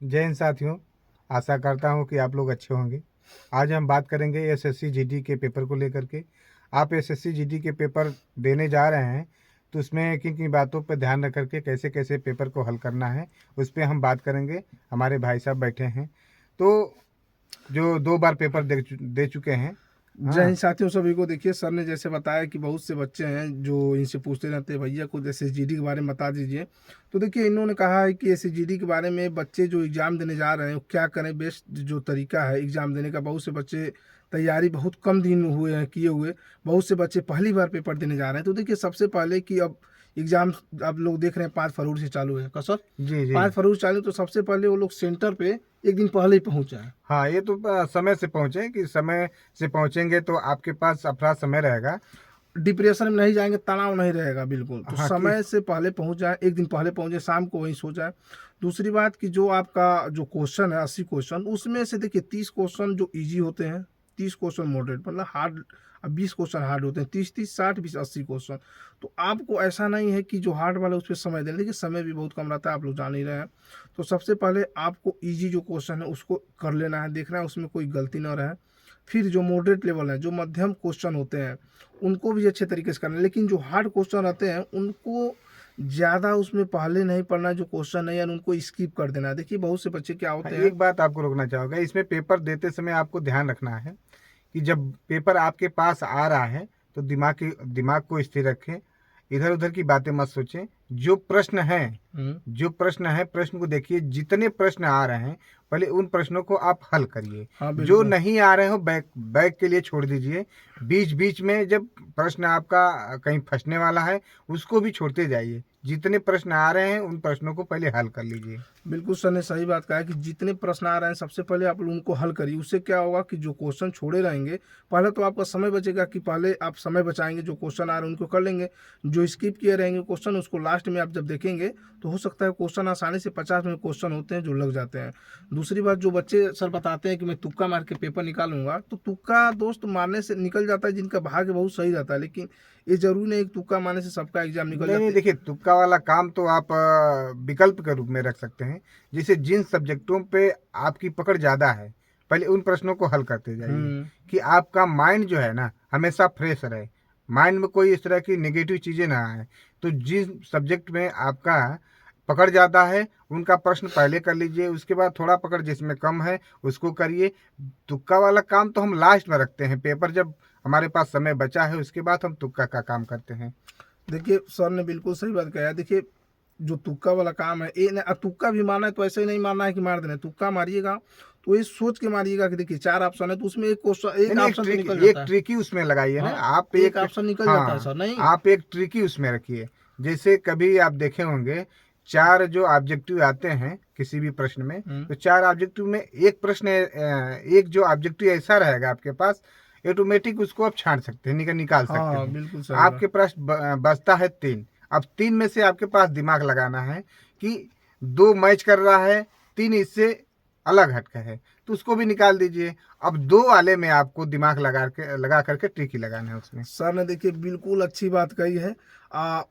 जय हिंद साथियों, आशा करता हूँ कि आप लोग अच्छे होंगे। आज हम बात करेंगे एसएससी जीडी के पेपर को लेकर के। आप एसएससी जीडी के पेपर देने जा रहे हैं तो उसमें किन किन बातों पर ध्यान रख करके कैसे कैसे पेपर को हल करना है, उस पर हम बात करेंगे। हमारे भाई साहब बैठे हैं तो जो 2 बार पेपर दे चुके हैं। जय हिंद साथियों सभी को। देखिए, सर ने जैसे बताया कि बहुत से बच्चे हैं जो इनसे पूछते रहते हैं भैया कुछ एसएसजीडी के बारे में बता दीजिए। तो देखिए, इन्होंने कहा है कि एसएसजीडी के बारे में बच्चे जो एग्ज़ाम देने जा रहे हैं वो क्या करें, बेस्ट जो तरीका है एग्ज़ाम देने का। बहुत से बच्चे तैयारी बहुत कम दिन हुए हैं किए हुए, बहुत से बच्चे पहली बार पेपर देने जा रहे हैं। तो देखिए, सबसे पहले कि अब एग्ज़ाम आप लोग देख रहे हैं 5 फरवरी से चालू है कसर। जी जी। 5 फरवरी चालू, तो सबसे पहले वो लोग सेंटर पे एक दिन पहले ही पहुँच जाए। हाँ, ये तो समय से पहुँचे कि समय से पहुँचेंगे तो आपके पास अपना समय रहेगा, डिप्रेशन में नहीं जाएंगे, तनाव नहीं रहेगा बिल्कुल। तो हाँ कि समय से पहले पहुंच जाए, एक दिन पहले पहुंचे, शाम को वहीं सो जाए। दूसरी बात कि जो आपका जो क्वेश्चन है 80 क्वेश्चन, उसमें से देखिए 30 क्वेश्चन जो इजी होते हैं, 30 क्वेश्चन मॉडरेट मतलब हार्ड, अब 20 क्वेश्चन हार्ड होते हैं। 30 30 60 20 80 क्वेश्चन। तो आपको ऐसा नहीं है कि जो हार्ड वाला उस पर समय देना, देखिए समय भी बहुत कम रहता है, आप लोग जान ही रहे हैं। तो सबसे पहले आपको ईजी जो क्वेश्चन है उसको कर लेना है, देखना है उसमें कोई गलती ना रहे। फिर जो मॉडरेट लेवल है, जो मध्यम क्वेश्चन होते हैं, उनको भी अच्छे तरीके से करना है। लेकिन जो हार्ड क्वेश्चन रहते हैं उनको ज़्यादा उसमें पहले नहीं पढ़ना, जो क्वेश्चन है यार उनको स्किप कर देना है। देखिए, बहुत से बच्चे क्या होते हैं। एक बात आपको रोकना चाहूँगा, इसमें पेपर देते समय आपको ध्यान रखना है कि जब पेपर आपके पास आ रहा है तो दिमाग को स्थिर रखें, इधर उधर की बातें मत सोचें। जो प्रश्न है प्रश्न को देखिए। जितने प्रश्न आ रहे हैं पहले उन प्रश्नों को आप हल करिए। हाँ जो बिल्कुल। नहीं आ रहे हो बैक के लिए छोड़ दीजिए। बीच बीच में जब प्रश्न आपका कहीं फंसने वाला है उसको भी छोड़ते जाइए। जितने प्रश्न आ रहे हैं उन प्रश्नों को पहले हल कर लीजिए। बिल्कुल सर ने सही बात कहा है कि जितने प्रश्न आ रहे हैं सबसे पहले आप उनको हल करिए। उससे क्या होगा कि जो क्वेश्चन छोड़े रहेंगे, पहले तो आपका समय बचेगा कि पहले आप समय बचाएंगे, जो क्वेश्चन आ रहे हैं उनको कर लेंगे। जो स्किप किए रहेंगे क्वेश्चन, उसको लास्ट में आप जब देखेंगे तो हो सकता है क्वेश्चन आसानी से 50 में क्वेश्चन होते हैं जो लग जाते हैं। दूसरी बात, जो बच्चे सर बताते हैं कि मैं तुक्का मार के पेपर निकालूंगा, तो तुक्का दोस्त मारने से निकल जाता है जिनका भाग्य बहुत सही रहता है। लेकिन ये जरूरी नहीं कि तुक्का मारने से सबका एग्जाम निकल नहीं जाता नहीं, है। देखिए तुक्का वाला काम तो आप विकल्प के रूप में रख सकते हैं। जैसे जिन सब्जेक्टों पे आपकी पकड़ ज़्यादा है पहले उन प्रश्नों को हल करते जाइए कि आपका माइंड जो है ना हमेशा फ्रेश रहे, माइंड में कोई इस तरह की नेगेटिव चीज़ें ना आए। तो जिस सब्जेक्ट में आपका पकड़ ज़्यादा है उनका प्रश्न पहले कर लीजिए, उसके बाद थोड़ा पकड़ जिसमें कम है उसको करिए। तुक्का वाला काम तो हम लास्ट में रखते हैं, पेपर जब हमारे पास समय बचा है उसके बाद हम तुक्का का काम करते हैं। देखिए, सर ने बिल्कुल सही बात कहा है। देखिए, जो तुक्का वाला काम है, ये तुक्का भी मारना है तो ऐसे ही नहीं मारना है कि मार देना है। तुक्का मारिएगा तो ये सोच के मारिएगा कि देखिए 4 ऑप्शन है तो उसमें एक क्वेश्चन, एक नहीं, ऑप्शन तो निकल जाता एक है। ट्रिकी उसमें लगाइए ना हाँ, आप। एक ऑप्शन निकल जाता है सर। नहीं, आप एक ट्रिकी उसमें रखिए। जैसे कभी आप देखे होंगे 4 जो ऑब्जेक्टिव आते हैं किसी भी प्रश्न में, तो 4 ऑब्जेक्टिव में एक प्रश्न एक जो ऑब्जेक्टिव ऐसा रहेगा आपके पास, ऑटोमेटिक उसको आप छांट सकते हैं, निकाल सकते हाँ हैं। बिल्कुल सही बात। आपके पास बचता है 3। अब 3 में से आपके पास दिमाग लगाना है कि 2 मैच कर रहा है, 3 इससे अलग हटके है, तो उसको भी निकाल दीजिए। अब 2 वाले में आपको दिमाग लगा करके ट्रिकी लगाना है उसमें। सर ने देखिए बिल्कुल अच्छी बात कही है।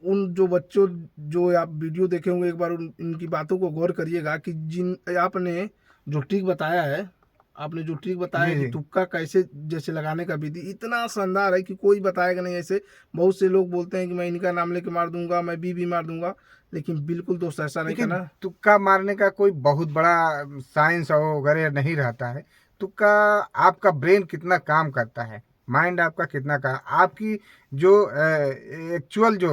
उन जो बच्चों, जो आप वीडियो देखे होंगे, एक बार इनकी बातों को गौर करिएगा कि जिन आपने जो ट्रिक बताया है, आपने जो ट्रिक बताया जी कि जी। तुक्का कैसे जैसे लगाने का विधि इतना शानदार है कि कोई बताएगा नहीं ऐसे। बहुत से लोग बोलते हैं कि मैं इनका नाम लेके मार दूंगा, मैं बी भी मार दूंगा, लेकिन बिल्कुल दोस्त ऐसा नहीं देखिए करना। तुक्का मारने का कोई बहुत बड़ा साइंस वगैरह नहीं रहता है। तुक्का आपका ब्रेन कितना काम करता है, माइंड आपका कितना काम, आपकी जो एक्चुअल जो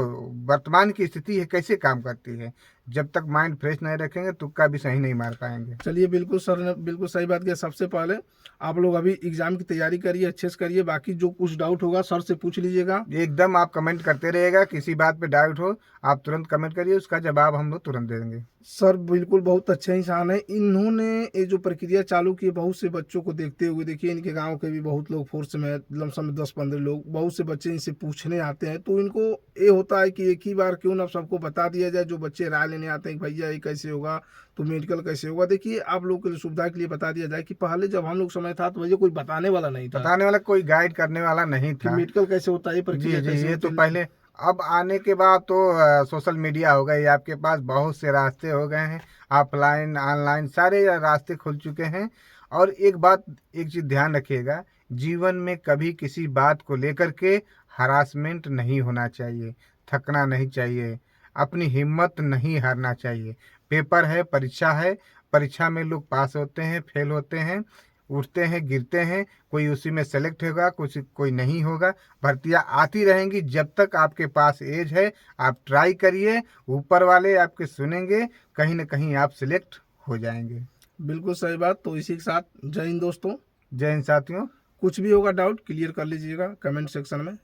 वर्तमान की स्थिति है कैसे काम करती है, जब तक माइंड फ्रेश नहीं रखेंगे तुक्का भी सही नहीं मार पाएंगे। चलिए, बिल्कुल सर ने बिल्कुल सही बात किया। सबसे पहले आप लोग अभी एग्जाम की तैयारी करिए, अच्छे से करिए। बाकी जो कुछ डाउट होगा सर से पूछ लीजिएगा। एकदम आप कमेंट करते रहिएगा, किसी बात पे डाउट हो आप तुरंत कमेंट करिए, उसका जवाब हम लोग तुरंत दे देंगे। सर बिल्कुल बहुत अच्छे इंसान है। इन्होंने ये जो प्रक्रिया चालू की है, बहुत से बच्चों को देखते हुए, देखिए इनके गांव के भी बहुत लोग फोर्स में, लमसम में 10-15 लोग, बहुत से बच्चे इनसे पूछने आते हैं। तो इनको ये होता है कि एक ही बार क्यों ना सबको बता दिया जाए। जो बच्चे राय लेने आते हैं कि भैया ये कैसे होगा, तो मेडिकल कैसे होगा, देखिए आप लोग के लिए सुविधा के लिए बता दिया जाए कि पहले जब हम लोग समय था तो भैया कोई बताने वाला नहीं था बताने वाला कोई गाइड करने वाला नहीं कि था। मेडिकल कैसे होता है, ये जी प्रक्रिया जी, कैसे ये होती तो है। पहले अब आने के बाद तो सोशल मीडिया हो गई आपके पास, बहुत से रास्ते हो गए हैं, ऑफलाइन ऑनलाइन सारे रास्ते खुल चुके हैं। और एक चीज़ ध्यान रखिएगा, जीवन में कभी किसी बात को लेकर के हरासमेंट नहीं होना चाहिए, थकना नहीं चाहिए, अपनी हिम्मत नहीं हारना चाहिए। पेपर है, परीक्षा है, परीक्षा में लोग पास होते हैं, फेल होते हैं, उठते हैं, गिरते हैं, कोई उसी में सेलेक्ट होगा, कुछ कोई नहीं होगा। भर्तियां आती रहेंगी, जब तक आपके पास एज है आप ट्राई करिए, ऊपर वाले आपके सुनेंगे, कहीं ना कहीं आप सिलेक्ट हो जाएंगे। बिल्कुल सही बात। तो इसी के साथ जय हिंद दोस्तों। जय हिंद साथियों। कुछ भी होगा डाउट क्लियर कर लीजिएगा कमेंट सेक्शन में।